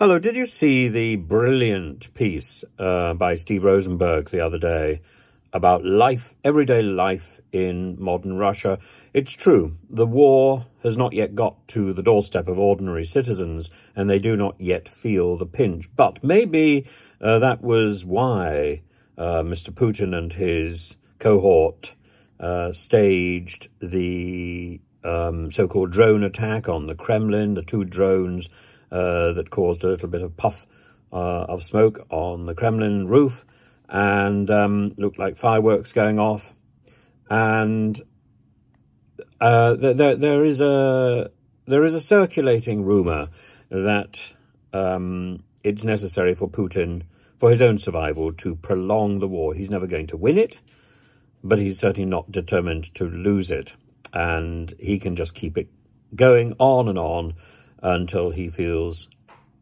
Hello, did you see the brilliant piece by Steve Rosenberg the other day about life, everyday life in modern Russia? It's true, the war has not yet got to the doorstep of ordinary citizens, and they do not yet feel the pinch. But maybe that was why Mr. Putin and his cohort staged the so-called drone attack on the Kremlin, the two drones that caused a little bit of puff of smoke on the Kremlin roof and looked like fireworks going off. And there is a circulating rumor that it's necessary for Putin, for his own survival, to prolong the war. He's never going to win it, but he's certainly not determined to lose it. And he can just keep it going on and on until he feels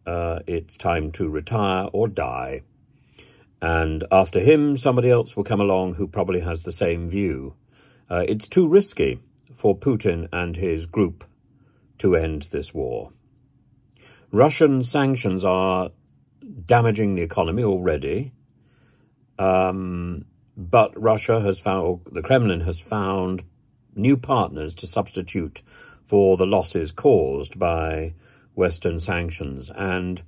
it's time to retire or die. And after him, somebody else will come along who probably has the same view. It's too risky for Putin and his group to end this war. Russian sanctions are damaging the economy already, but Russia has found, or the Kremlin has found, new partners to substitute for the losses caused by Western sanctions. And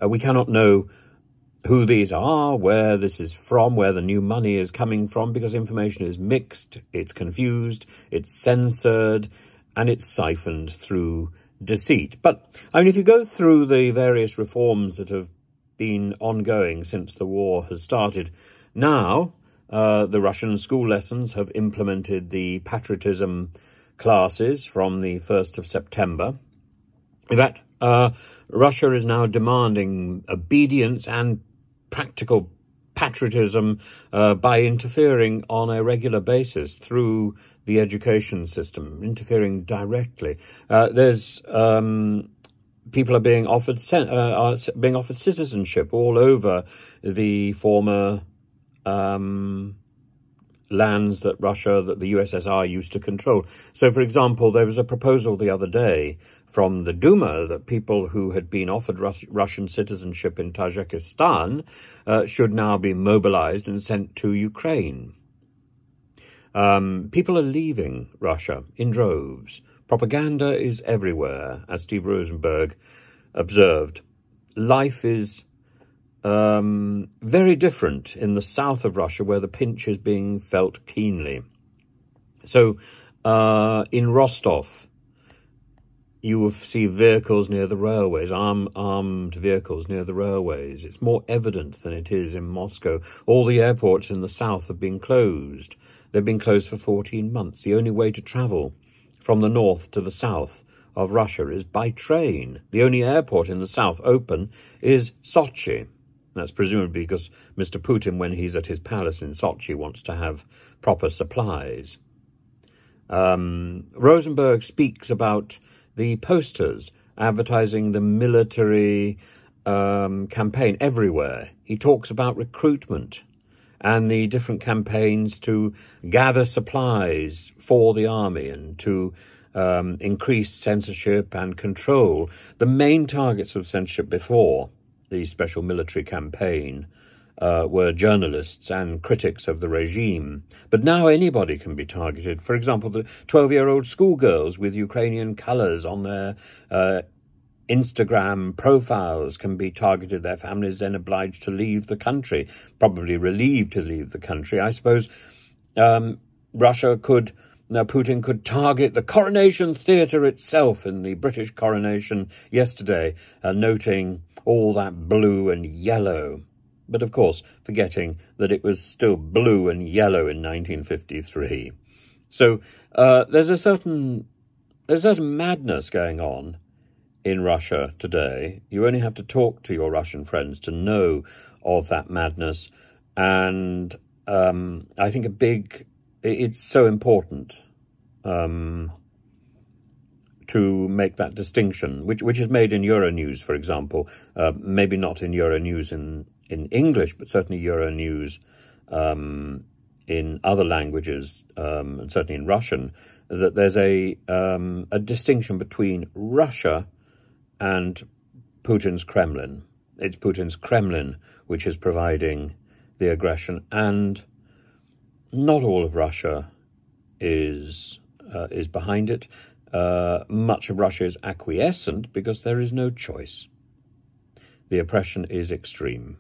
we cannot know who these are, where this is from, where the new money is coming from, because information is mixed, it's confused, it's censored, and it's siphoned through deceit. But, I mean, if you go through the various reforms that have been ongoing since the war has started, now the Russian school lessons have implemented the patriotism classes from the 1st of September. In fact, Russia is now demanding obedience and practical patriotism by interfering on a regular basis through the education system, interfering directly. There's people are being offered citizenship all over the former lands that the USSR used to control. So, for example, there was a proposal the other day from the Duma that people who had been offered Russian citizenship in Tajikistan should now be mobilized and sent to Ukraine. People are leaving Russia in droves. Propaganda is everywhere, as Steve Rosenberg observed. Life is very different in the south of Russia, where the pinch is being felt keenly. So in Rostov, you will see vehicles near the railways, armed vehicles near the railways. It's more evident than it is in Moscow. All the airports in the south have been closed. They've been closed for 14 months. The only way to travel from the north to the south of Russia is by train. The only airport in the south open is Sochi. That's presumably because Mr. Putin, when he's at his palace in Sochi, wants to have proper supplies. Rosenberg speaks about the posters advertising the military campaign everywhere. He talks about recruitment and the different campaigns to gather supplies for the army and to increase censorship and control. The main targets of censorship before the special military campaign were journalists and critics of the regime. But now anybody can be targeted. For example, the 12-year-old schoolgirls with Ukrainian colours on their Instagram profiles can be targeted. Their families then obliged to leave the country, probably relieved to leave the country. I suppose Putin could target the coronation theatre itself in the British coronation yesterday, noting all that blue and yellow. But of course, forgetting that it was still blue and yellow in 1953. So there's a certain madness going on in Russia today. You only have to talk to your Russian friends to know of that madness. And I think it's so important to make that distinction, which is made in Euronews, for example, maybe not in Euronews in English, but certainly Euronews in other languages, and certainly in Russian, that there's a distinction between Russia and Putin's Kremlin. It's Putin's Kremlin which is providing the aggression, and not all of Russia is behind it. Much of Russia is acquiescent because there is no choice. The oppression is extreme.